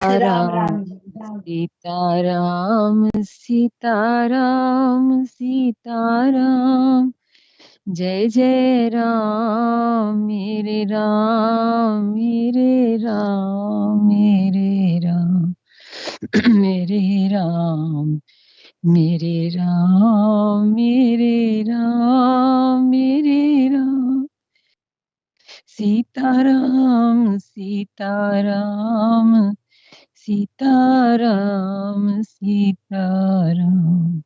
राम राम राम सीताराम सीताराम सीताराम। जय जय राम मेरे राम मेरे राम मेरे राम मेरे राम मेरे राम मेरे राम मेरे राम। सीताराम सीताराम सीताराम सीताराम।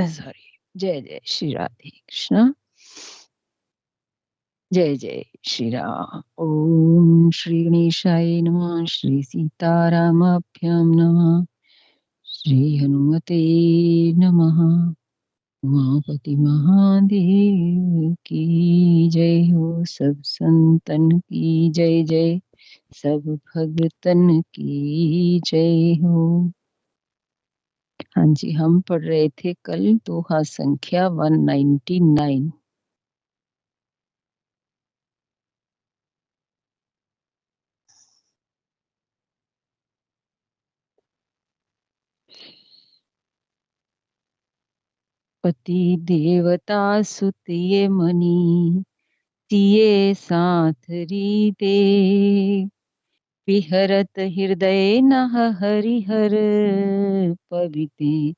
सॉरी। जय जय श्री राधे कृष्ण। जय जय श्री राम। ओम श्री गणेशाय नमः। श्री सीतारामाभ्याम नमः। श्री हनुमते नमः। उमापति महादेव की जय हो। सब संतन की जय जय। सब भगतन की जय हो। हाँ जी, हम पढ़ रहे थे कल दोहा संख्या 199। पति देवता सुतिये मनी तिये साथरी दे। विहरत हृदय नह हरिहर पविते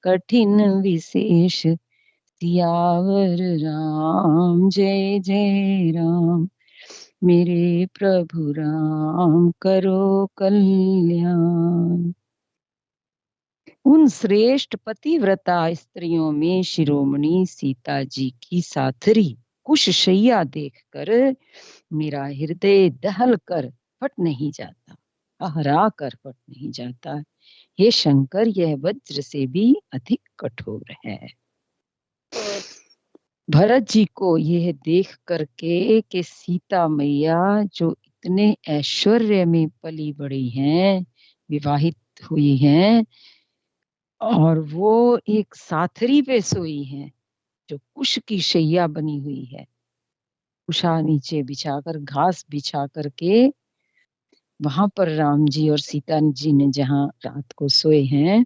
कठिन विशेष। सियावर राम जय जय राम। मेरे प्रभु राम करो कल्याण। उन श्रेष्ठ पतिव्रता स्त्रियों में शिरोमणि सीता जी की साथरी कुशशैया देखकर मेरा हृदय दहल कर फट नहीं जाता, आहरा कर फट नहीं जाता। हे शंकर, यह वज्र से भी अधिक कठोर है। भरत जी को यह देख करके कि सीता मैया जो इतने ऐश्वर्य में पली बड़ी हैं, विवाहित हुई हैं, और वो एक साथरी पे सोई हैं जो कुश की शैया बनी हुई है। कुशा नीचे बिछाकर, घास बिछा करके वहां पर राम जी और सीता जी ने जहां रात को सोए हैं,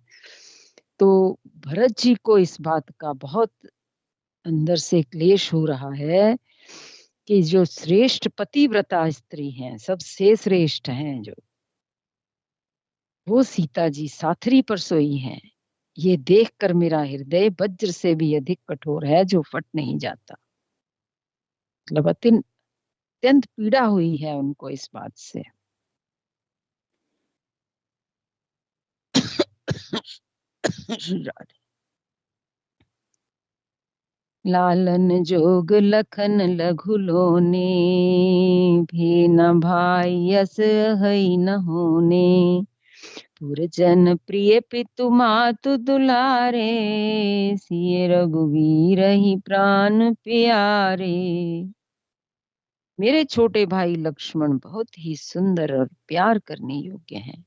तो भरत जी को इस बात का बहुत अंदर से क्लेश हो रहा है कि जो श्रेष्ठ पतिव्रता स्त्री हैं, सबसे श्रेष्ठ हैं, जो वो सीता जी साथरी पर सोई हैं। ये देखकर मेरा हृदय वज्र से भी अधिक कठोर है जो फट नहीं जाता। मतलब अत्यंत पीड़ा हुई है उनको इस बात से। लालन जोग लखन लघु लोने। भी न भाई यस हई न होने। पुरजन प्रिय पितु मातु दुलारे। सिय रघुवीर ही प्राण प्यारे। मेरे छोटे भाई लक्ष्मण बहुत ही सुंदर और प्यार करने योग्य हैं।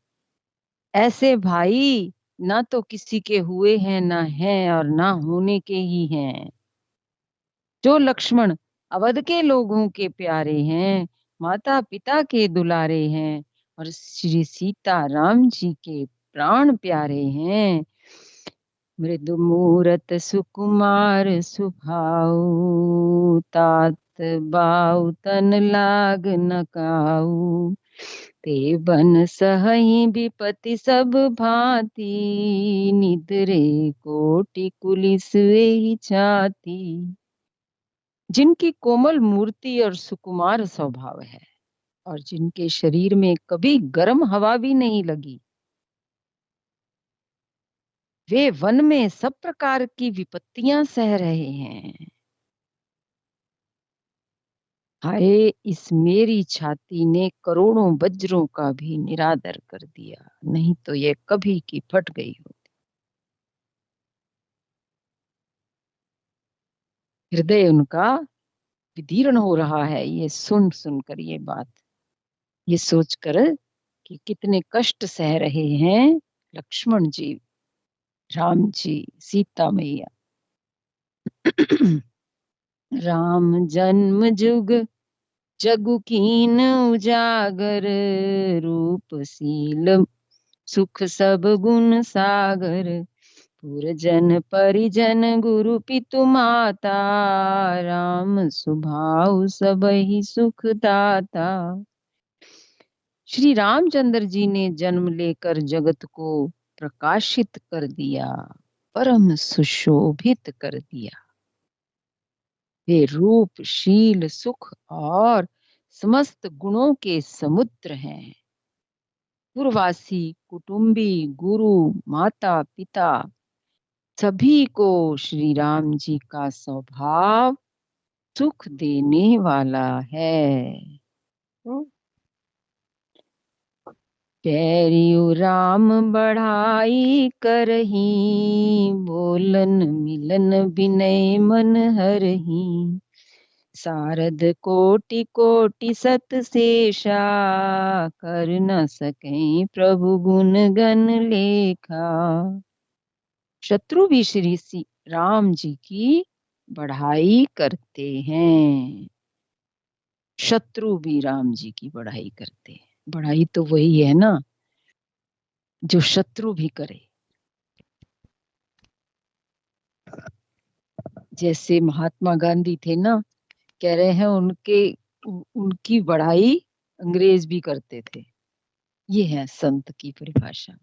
ऐसे भाई ना तो किसी के हुए हैं, ना हैं, और ना होने के ही हैं। जो लक्ष्मण अवध के लोगों के प्यारे हैं, माता पिता के दुलारे हैं, और श्री सीता राम जी के प्राण प्यारे हैं। मृदु मूरत सुकुमार सुभाऊ। तात बाऊ तन लाग न काऊ। ते बन सहई विपति सब भांति। निद्रे कोटि कुलिस ही छाती। जिनकी कोमल मूर्ति और सुकुमार स्वभाव है, और जिनके शरीर में कभी गर्म हवा भी नहीं लगी, वे वन में सब प्रकार की विपत्तियां सह रहे हैं। हाय, इस मेरी छाती ने करोड़ों वज्रों का भी निरादर कर दिया, नहीं तो ये कभी की फट गई होती। हृदय उनका विदीर्ण हो रहा है ये सुन सुनकर ये बात, ये सोचकर कि कितने कष्ट सह रहे हैं लक्ष्मण जी, राम जी, सीता मैया। राम जन्म जुग जगु कीन उजागर, रूपशील सुख सब गुण सागर। पुरजन परिजन गुरु पितु माता, राम सुभाउ सबहि सुख दाता। श्री रामचंद्र जी ने जन्म लेकर जगत को प्रकाशित कर दिया, परम सुशोभित कर दिया। वे रूप, शील, सुख और समस्त गुणों के समुद्र हैं। पूर्ववासी, कुटुंबी, गुरु, माता पिता सभी को श्री राम जी का स्वभाव सुख देने वाला है। पैरियु राम बढ़ाई करही, बोलन मिलन विनय मन हरही। सारद कोटि कोटि सत शेषा, कर न सके प्रभु गुण गण लेखा। शत्रु भी श्री राम जी की बढ़ाई करते हैं। शत्रु भी राम जी की बढ़ाई करते हैं। बढ़ाई तो वही है ना जो शत्रु भी करे। जैसे महात्मा गांधी थे ना, कह रहे हैं उनकी बढ़ाई अंग्रेज भी करते थे। ये है संत की परिभाषा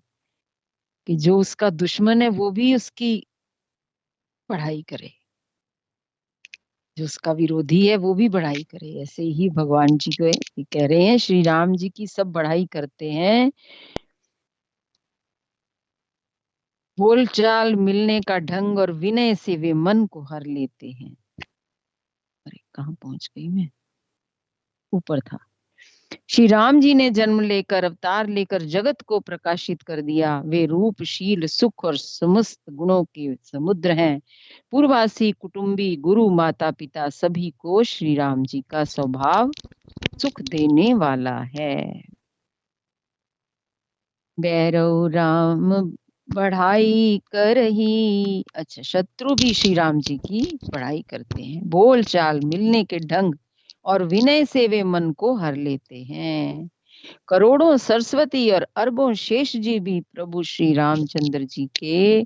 कि जो उसका दुश्मन है वो भी उसकी बढ़ाई करे, जो उसका विरोधी है वो भी बढ़ाई करे। ऐसे ही भगवान जी को कह रहे हैं, श्री राम जी की सब बढ़ाई करते हैं। बोलचाल मिलने का ढंग और विनय से वे मन को हर लेते हैं। अरे कहाँ पहुंच गई मैं, ऊपर था। श्री राम जी ने जन्म लेकर अवतार लेकर जगत को प्रकाशित कर दिया। वे रूप, शील, सुख और समस्त गुणों के समुद्र हैं। पूर्ववासी, कुटुंबी, गुरु, माता पिता सभी को श्री राम जी का स्वभाव सुख देने वाला है। बैरव राम बढ़ाई करही। अच्छा, शत्रु भी श्री राम जी की बढ़ाई करते हैं। बोल चाल मिलने के ढंग और विनय से वे मन को हर लेते हैं। करोड़ों सरस्वती और अरबों शेष जी भी प्रभु श्री रामचंद्र जी के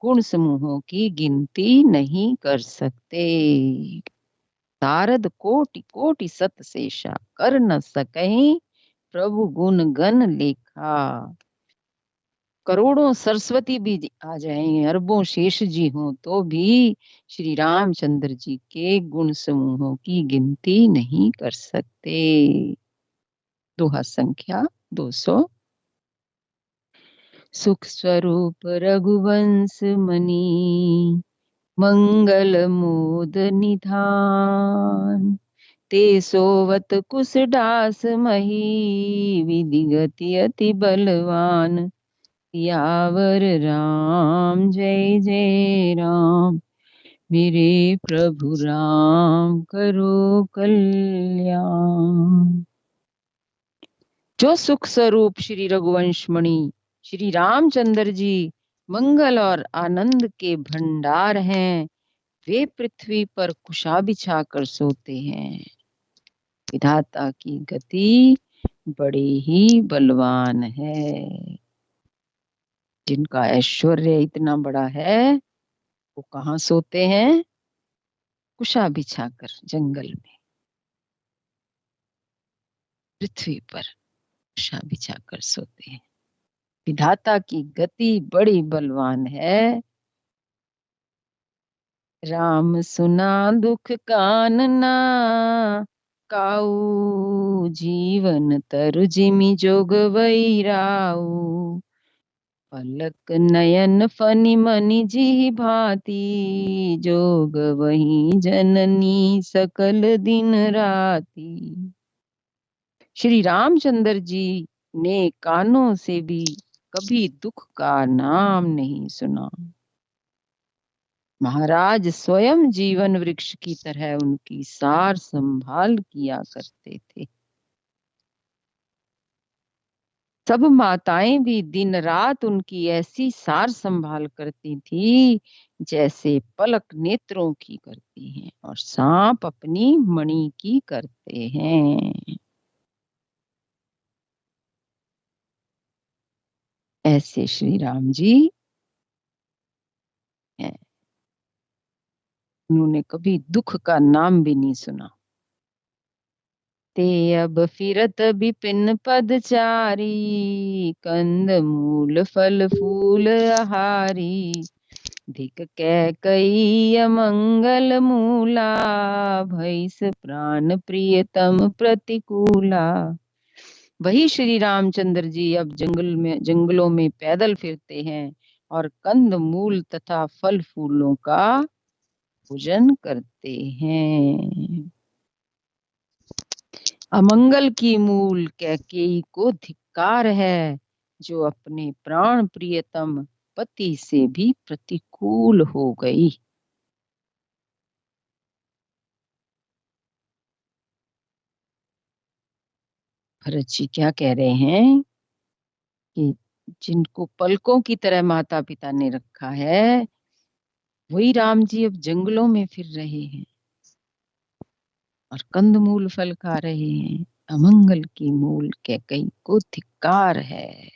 गुण समूहों की गिनती नहीं कर सकते। सारद कोटि कोटि सत शेषा, कर न सकहीं प्रभु गुण गण लेखा। करोड़ों सरस्वती भी आ जाएं, अरबों शेष जी हों, तो भी श्री रामचंद्र जी के गुण समूहों की गिनती नहीं कर सकते। दोहा संख्या 200। सुख स्वरूप रघुवंश मणि, मंगल मोद निधान। ते सोवत कुसडास मही, विधि गति अति बलवान। यावर राम जय जय राम, मेरे प्रभु राम करो कल्याण। जो सुख स्वरूप श्री रघुवंशमणि श्री रामचंद्र जी मंगल और आनंद के भंडार हैं, वे पृथ्वी पर कुशा बिछा कर सोते हैं। विधाता की गति बड़े ही बलवान है। जिनका ऐश्वर्य इतना बड़ा है वो कहाँ सोते हैं? कुशा बिछाकर जंगल में, पृथ्वी पर कुशा बिछाकर सोते हैं। विधाता की गति बड़ी बलवान है। राम सुना दुख कानना, काऊ जीवन तरु जिमि जोग वैराऊ। पलक नयन फनि मनि जी भांति, जोग वही जननी सकल दिन राती। श्री रामचंद्र जी ने कानों से भी कभी दुख का नाम नहीं सुना। महाराज स्वयं जीवन वृक्ष की तरह उनकी सार संभाल किया करते थे। सब माताएं भी दिन रात उनकी ऐसी सार संभाल करती थी जैसे पलक नेत्रों की करती हैं और सांप अपनी मणि की करते हैं। ऐसे श्री राम जी हैं। उन्होंने कभी दुख का नाम भी नहीं सुना। ते अब फिरत विपिन पदचारी, कंद मूल फल फूल आहारी। धिक कैकई अमंगल मूला, भैस प्राण प्रियतम प्रतिकूला। वही श्री रामचंद्र जी अब जंगलों में पैदल फिरते हैं और कंद मूल तथा फल फूलों का पूजन करते हैं। अमंगल की मूल कैकेयी को धिक्कार है, जो अपने प्राण प्रियतम पति से भी प्रतिकूल हो गई। भरत जी क्या कह रहे हैं कि जिनको पलकों की तरह माता पिता ने रखा है, वही राम जी अब जंगलों में फिर रहे हैं और कंदमूल फल खा रहे हैं। अमंगल की मूल कैकई को धिक्कार है,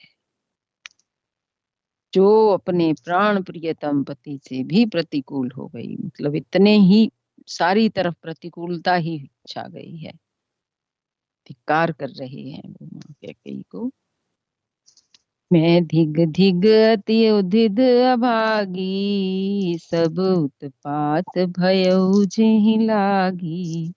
जो अपने प्राण प्रियतम पति से भी प्रतिकूल हो गई। मतलब इतने ही सारी तरफ प्रतिकूलता ही छा गई है, धिक्कार कर रहे हैं वो माँ कैकेयी को। मैं धिग धिग अति उधिद अभागी, सब उत्पात भयउ जेहि लागी।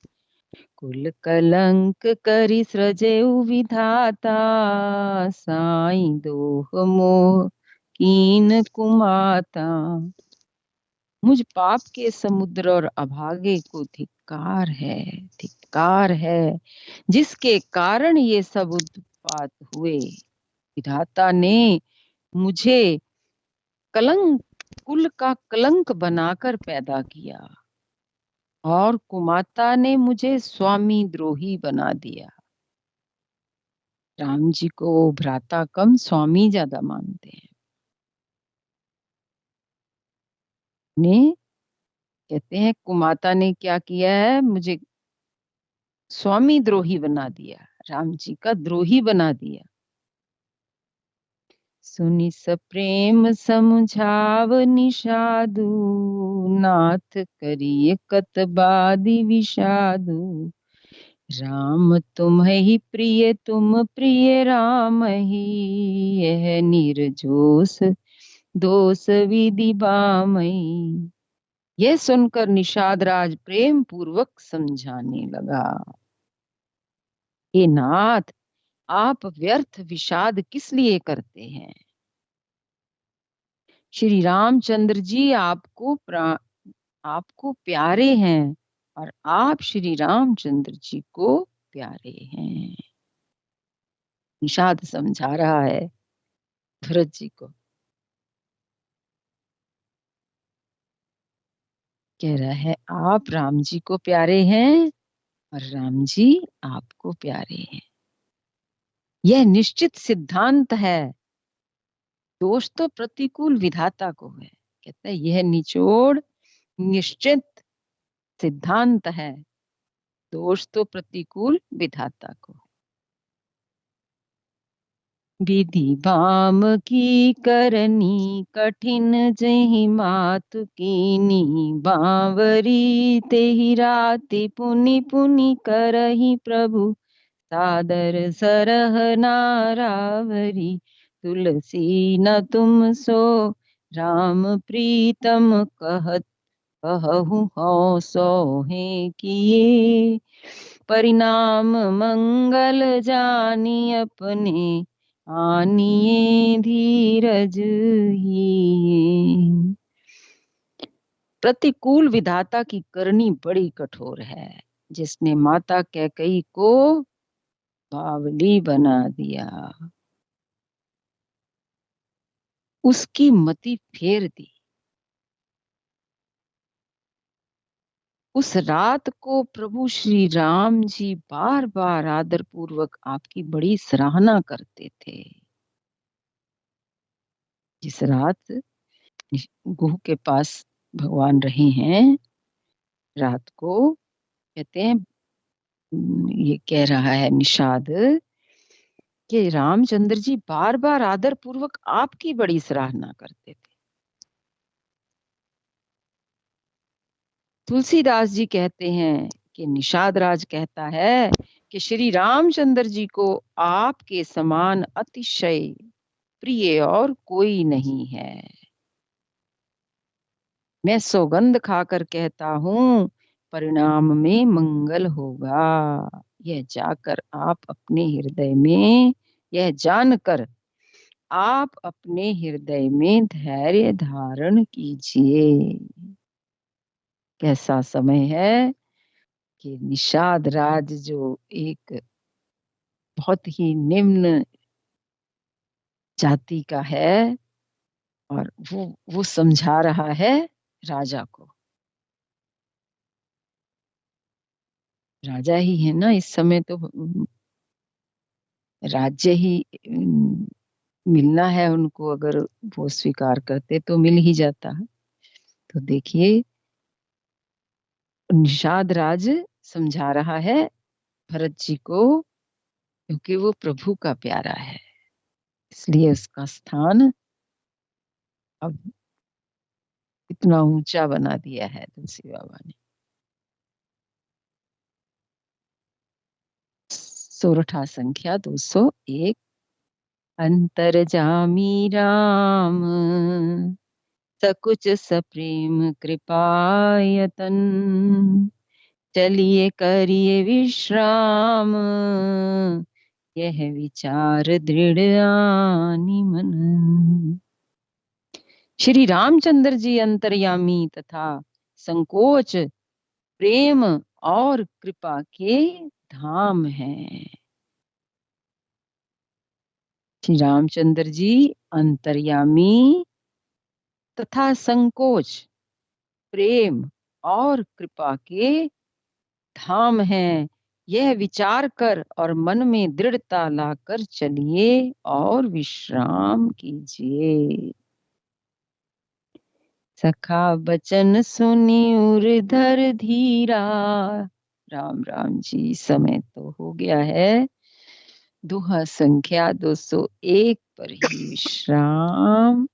कुल कलंक करि सृजेउ विधाता, साई दोह मोह कीन कुमाता। मुझ पाप के समुद्र और अभागे को धिक्कार है, धिक्कार है, जिसके कारण ये सब उत्पात हुए। विधाता ने मुझे कलंक, कुल का कलंक बनाकर पैदा किया और कुमाता ने मुझे स्वामी द्रोही बना दिया। राम जी को भ्राता कम स्वामी ज्यादा मानते हैं। ने कहते हैं कुमाता ने क्या किया है, मुझे स्वामी द्रोही बना दिया, राम जी का द्रोही बना दिया। सुनि सप्रेम समुझाव निषादु, नाथ करिय कतबादि विषादु। राम तुम ही प्रिय, तुम प्रिय राम ही, यह निर्जोष दोष विधि बामई। यह सुनकर निषाद राज प्रेम पूर्वक समझाने लगा, हे नाथ, आप व्यर्थ विषाद किस लिए करते हैं। श्री रामचंद्र जी आपको प्यारे हैं और आप श्री रामचंद्र जी को प्यारे हैं। निषाद समझा रहा है भरत जी को, कह रहा है आप राम जी को प्यारे हैं और राम जी आपको प्यारे हैं। यह निश्चित सिद्धांत है, दोष तो प्रतिकूल विधाता को है। कहता है यह निचोड़ निश्चित सिद्धांत है, दोष तो प्रतिकूल विधाता को। विधि बाम की करनी कठिन, जहि मातु कीनी बावरी। तेहि राति पुनि पुनि करहि प्रभु, सादर सरह नारावरी। तुलसी न तुम सो राम प्रीतम, कहत कहु हौ सोहे किए। परिणाम मंगल जानी अपने, आनिए धीरज ही। प्रतिकूल विधाता की करनी बड़ी कठोर है, जिसने माता कैकेयी को बावली बना दिया, उसकी मति फेर दी। उस रात को प्रभु श्री राम जी बार बार आदर पूर्वक आपकी बड़ी सराहना करते थे। जिस रात गुह के पास भगवान रहे हैं, रात को कहते हैं, ये कह रहा है निषाद कि रामचंद्र जी बार बार आदर पूर्वक आपकी बड़ी सराहना करते थे। तुलसीदास जी कहते हैं कि निषाद राज कहता है कि श्री रामचंद्र जी को आपके समान अतिशय प्रिय और कोई नहीं है। मैं सौगंध खाकर कहता हूँ, परिणाम में मंगल होगा। यह जानकर आप अपने हृदय में धैर्य धारण कीजिए। कैसा समय है कि निषाद राज जो एक बहुत ही निम्न जाति का है, और वो समझा रहा है राजा को। राजा ही है ना इस समय, तो राज्य ही मिलना है उनको, अगर वो स्वीकार करते तो मिल ही जाता है। तो देखिए, निषाद राज समझा रहा है भरत जी को, क्योंकि वो प्रभु का प्यारा है, इसलिए उसका स्थान अब इतना ऊंचा बना दिया है तुलसी बाबा ने। सोरठा संख्या 201। अंतर्जामी राम सकुच सप्रेम कृपायतन, चलिए करिए विश्राम, यह विचार दृढ़ आनी मन। श्री रामचंद्र जी अंतर्यामी तथा संकोच, प्रेम और कृपा के धाम हैं। श्री रामचंद्र जी अंतर्यामी तथा संकोच, प्रेम और कृपा के धाम हैं। यह विचार कर और मन में दृढ़ता लाकर चलिए और विश्राम कीजिए। सखा बचन सुनी उर्धर धीरा। राम राम जी, समय तो हो गया है। दोहा संख्या 201 पर ही विश्राम।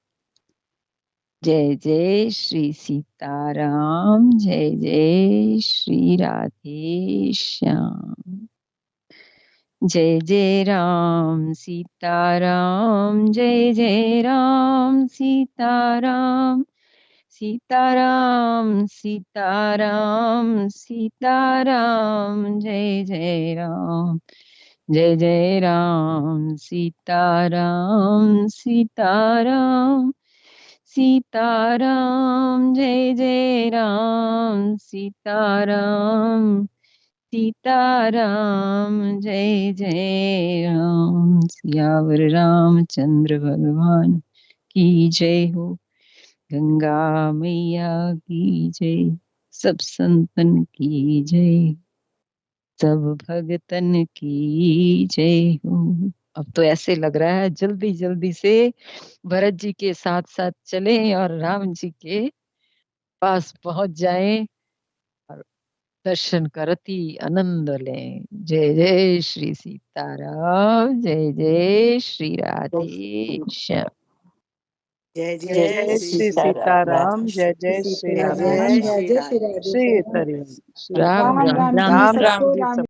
जय जय श्री सीताराम, जय जय श्री राधे श्याम। जय जय राम सीताराम, जय जय राम सीताराम, सीताराम सीताराम सीताराम, जय जय राम, जय जय राम सीताराम सीताराम सीताराम, जय जय राम सीताराम सीताराम, जय जय राम। सियावर रामचंद्र भगवान की जय हो। गंगा मैया की जय। सब संतन की जय। सब भगतन की जय हो। अब तो ऐसे लग रहा है जल्दी जल्दी से भरत जी के साथ साथ चलें और राम जी के पास पहुंच जाएं और दर्शन करती आनंद लें। जय जय श्री सीताराम, जय जय श्री राधे श्याम। जय जय जय श्री सीताराम, जय जय श्री राधे, जय श्री राधे। श्री हरि राम राम राम राम जी।